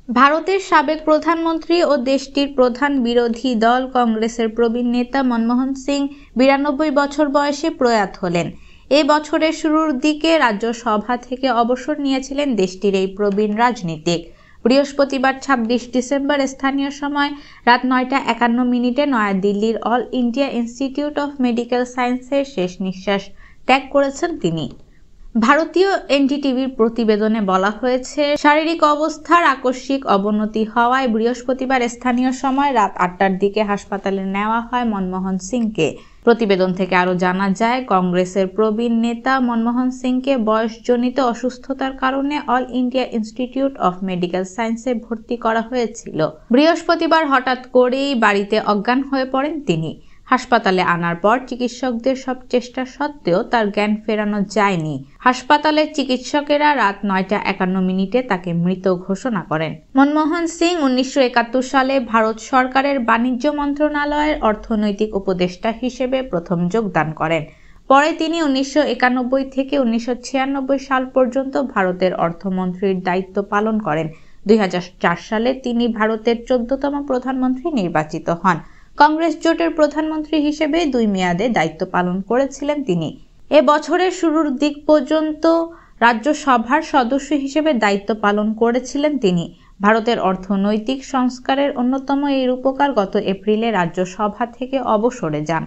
ভারতের সাবেক প্রধানমন্ত্রী ও দেশটির প্রধান বিরোধী দল কংগ্রেসের প্রবীণ নেতা মনমোহন সিং ৯২ বছর বয়সে প্রয়াত হলেন। এ বছরের শুরুর দিকে রাজ্যসভা থেকে অবসর নিয়েছিলেন দেশটির এই প্রবীণ রাজনীতিক। বৃহস্পতিবার ২৬ ডিসেম্বর স্থানীয় সময় রাত ৯টা ৫১ নয়াদিল্লির All India Institute of Medical সায়েন্সের শেষ নিঃশ্বাস ত্যাগ করেছেন তিনি। ভারতীয় এনডিটিভির প্রতিবেদনে বলা হয়েছে, শারীরিক অবস্থার আকস্মিক অবনতি হওয়ায় বৃহস্পতিবার স্থানীয় সময় রাত ৮টার দিকে হাসপাতালে নেওয়া হয় মনমোহন সিংকে। প্রতিবেদন থেকে আরও জানা যায়, কংগ্রেসের প্রবীণ নেতা মনমোহন সিংকে বয়সজনিত অসুস্থতার কারণে all India Institute of medical সায়েন্সে ভর্তি করা হয়েছিল। বৃহস্পতিবার হঠাৎ করেই বাড়িতে অজ্ঞান হয়ে পড়েন তিনি। হাসপাতালে আনার পর চিকিৎসকদের সব চেষ্টা সত্ত্বেও তার জ্ঞান ফেরানো যায়নি। হাসপাতালের চিকিৎসকেরা রাত ৯টা ৫১ তাকে মৃত ঘোষণা করেন। মনমোহন সিং ১৯৭১ সালে ভারত সরকারের বাণিজ্য মন্ত্রণালয়ের অর্থনৈতিক উপদেষ্টা হিসেবে প্রথম যোগদান করেন। পরে তিনি ১৯৯১ থেকে ১৯৯৬ সাল পর্যন্ত ভারতের অর্থমন্ত্রীর দায়িত্ব পালন করেন। ২০০৪ সালে তিনি ভারতের ১৪তম প্রধানমন্ত্রী নির্বাচিত হন। কংগ্রেস জোটের প্রধানমন্ত্রী হিসেবে ২ মেয়াদে দায়িত্ব পালন করেছিলেন তিনি। এ বছরের শুরুর দিক পর্যন্ত রাজ্যসভার সদস্য হিসেবে দায়িত্ব পালন করেছিলেন তিনি। ভারতের অর্থনৈতিক সংস্কারের অন্যতম এই রূপকার গত এপ্রিলে রাজ্যসভা থেকে অবসরে যান।